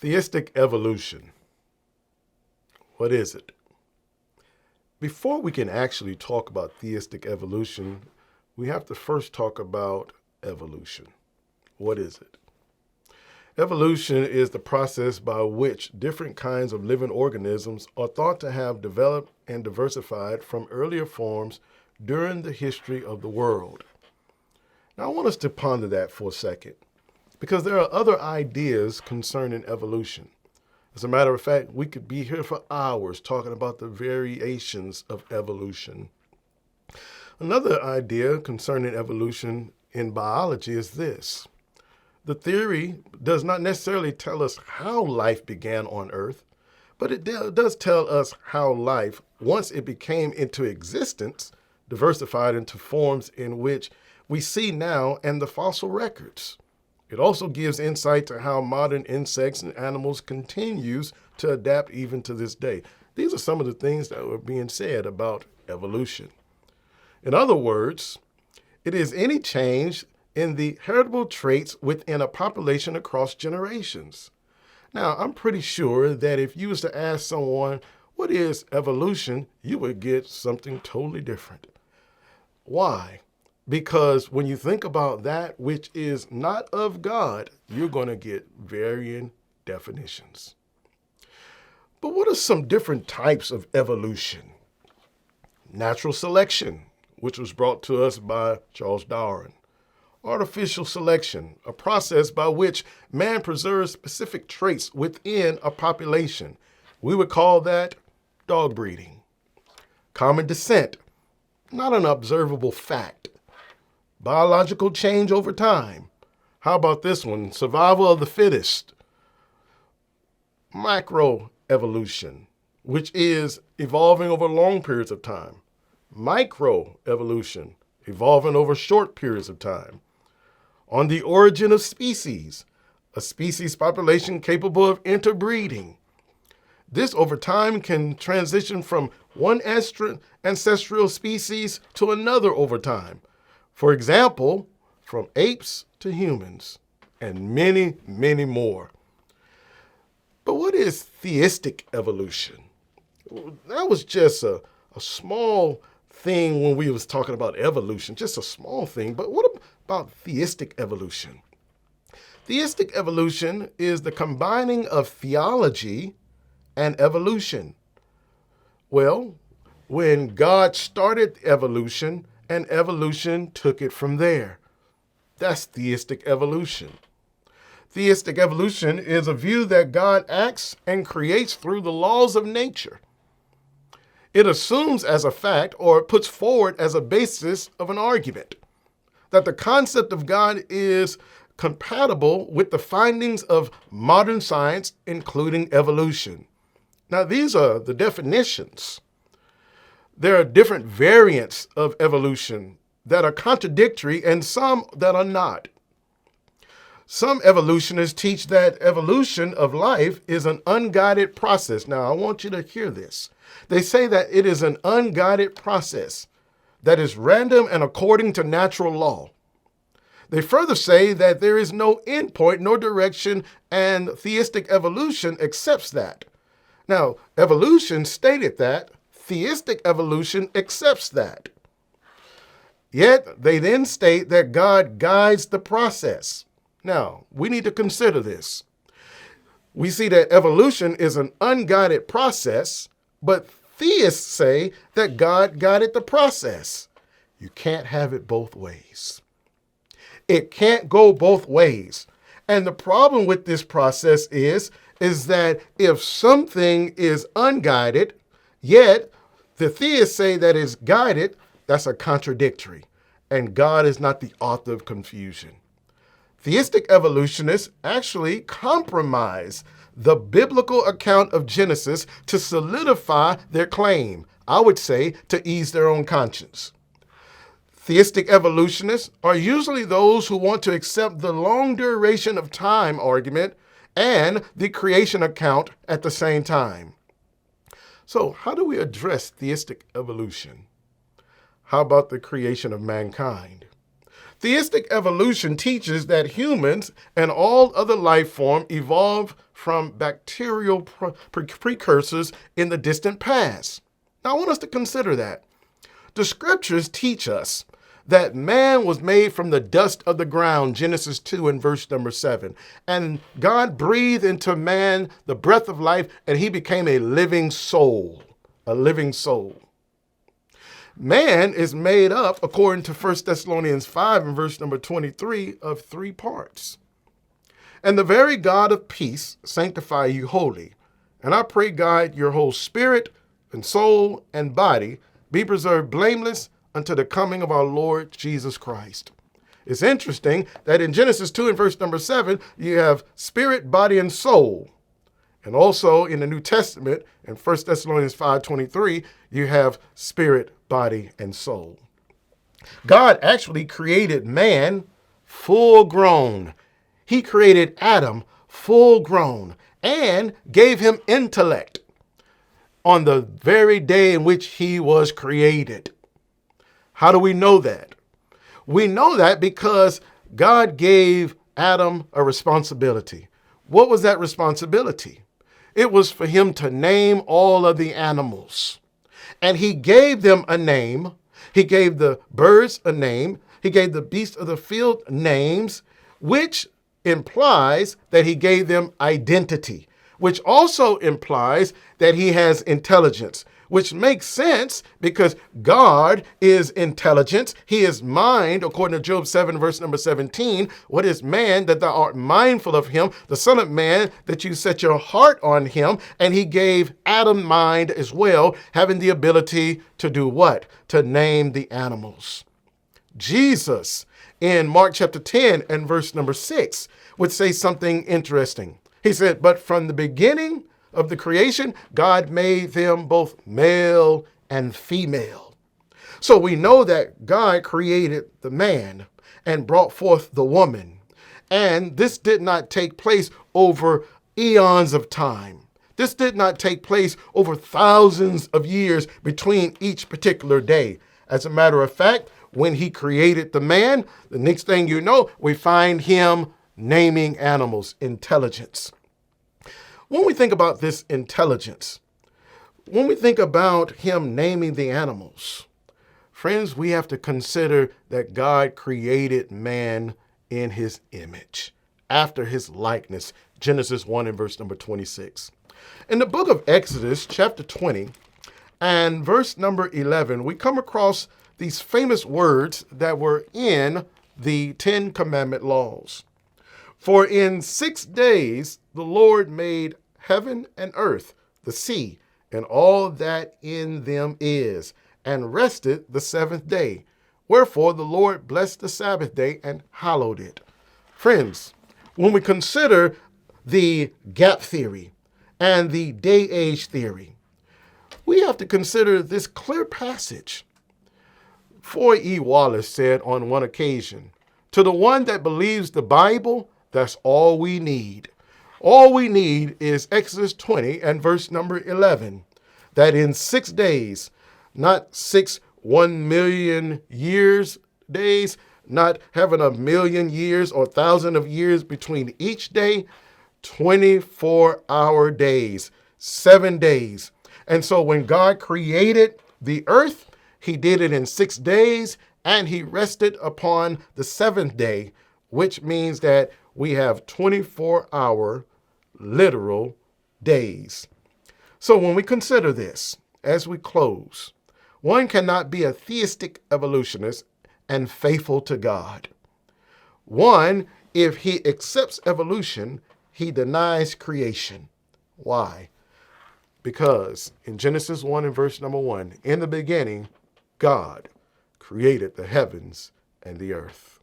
Theistic evolution. What is it? Before we can actually talk about theistic evolution, we have to first talk about evolution. What is it? Evolution is the process by which different kinds of living organisms are thought to have developed and diversified from earlier forms during the history of the world. Now, I want us to ponder that for a second, because there are other ideas concerning evolution. As a matter of fact, we could be here for hours talking about the variations of evolution. Another idea concerning evolution in biology is this. The theory does not necessarily tell us how life began on Earth, but it does tell us how life, once it became into existence, diversified into forms in which we see now and the fossil records. It also gives insight to how modern insects and animals continues to adapt even to this day. These are some of the things that were being said about evolution. In other words, it is any change in the heritable traits within a population across generations. Now, I'm pretty sure that if you was to ask someone, what is evolution, you would get something totally different. Why? Because when you think about that which is not of God, you're going to get varying definitions. But what are some different types of evolution? Natural selection, which was brought to us by Charles Darwin. Artificial selection, a process by which man preserves specific traits within a population. We would call that dog breeding. Common descent, not an observable fact. Biological change over time. How about this one? Survival of the fittest. Macroevolution, which is evolving over long periods of time. Microevolution, evolving over short periods of time. On the origin of species, a species population capable of interbreeding. This over time can transition from one ancestral species to another over time. For example, from apes to humans, and many, many more. But what is theistic evolution? That was just a small thing when we was talking about evolution, just a small thing. But what about theistic evolution? Theistic evolution is the combining of theology and evolution. Well, when God started evolution, and evolution took it from there. That's theistic evolution. Theistic evolution is a view that God acts and creates through the laws of nature. It assumes as a fact, or it puts forward as a basis of an argument, that the concept of God is compatible with the findings of modern science, including evolution. Now, these are the definitions. There are different variants of evolution that are contradictory and some that are not. Some evolutionists teach that evolution of life is an unguided process. Now, I want you to hear this. They say that it is an unguided process that is random and according to natural law. They further say that there is no endpoint, no direction, and theistic evolution accepts that. Now, evolution stated that. Theistic evolution accepts that. Yet, they then state that God guides the process. Now, we need to consider this. We see that evolution is an unguided process, but theists say that God guided the process. You can't have it both ways. It can't go both ways. And the problem with this process is that if something is unguided, yet the theists say that it's guided, that's a contradictory. And God is not the author of confusion. Theistic evolutionists actually compromise the biblical account of Genesis to solidify their claim. I would say to ease their own conscience. Theistic evolutionists are usually those who want to accept the long duration of time argument and the creation account at the same time. So how do we address theistic evolution? How about the creation of mankind? Theistic evolution teaches that humans and all other life forms evolved from bacterial precursors in the distant past. Now, I want us to consider that. The scriptures teach us that man was made from the dust of the ground, Genesis 2 and verse number 7. And God breathed into man the breath of life, and he became a living soul, a living soul. Man is made up, according to 1 Thessalonians 5 and verse number 23, of 3 parts. And the very God of peace sanctify you wholly. And I pray, God, your whole spirit and soul and body be preserved blameless unto the coming of our Lord Jesus Christ. It's interesting that in Genesis 2 and verse number 7, you have spirit, body, and soul. And also in the New Testament, in 1 Thessalonians 5:23, you have spirit, body, and soul. God actually created man full grown. He created Adam full grown and gave him intellect on the very day in which he was created. How do we know that? We know that because God gave Adam a responsibility. What was that responsibility? It was for him to name all of the animals. And he gave them a name. He gave the birds a name. He gave the beasts of the field names, which implies that he gave them identity, which also implies that he has intelligence, which makes sense because God is intelligence. He is mind, according to Job 7, verse number 17. What is man that thou art mindful of him? The Son of Man that you set your heart on him. And he gave Adam mind as well, having the ability to do what? To name the animals. Jesus in Mark chapter 10 and verse number 6 would say something interesting. He said, but from the beginning of the creation, God made them both male and female. So we know that God created the man and brought forth the woman. And this did not take place over eons of time. This did not take place over thousands of years between each particular day. As a matter of fact, when he created the man, the next thing you know, we find him naming animals, intelligence. When we think about this intelligence, when we think about him naming the animals, friends, we have to consider that God created man in his image, after his likeness, Genesis 1 and verse number 26. In the book of Exodus, chapter 20, and verse number 11, we come across these famous words that were in the 10 Commandment laws. For in 6 days the Lord made heaven and earth, the sea, and all that in them is, and rested the 7th day. Wherefore the Lord blessed the Sabbath day and hallowed it. Friends, when we consider the gap theory and the day age theory, we have to consider this clear passage. Foy E. Wallace said on one occasion, to the one that believes the Bible, that's all we need. All we need is Exodus 20 and verse number 11, that in 6 days, not 6 1 million years days, not having a million years or 1,000 of years between each day, 24-hour days, 7 days. And so when God created the earth, he did it in 6 days, and he rested upon the 7th day, which means that we have 24-hour literal days. So when we consider this, as we close, one cannot be a theistic evolutionist and faithful to God. One, if he accepts evolution, he denies creation. Why? Because in Genesis 1 and verse number 1, in the beginning, God created the heavens and the earth.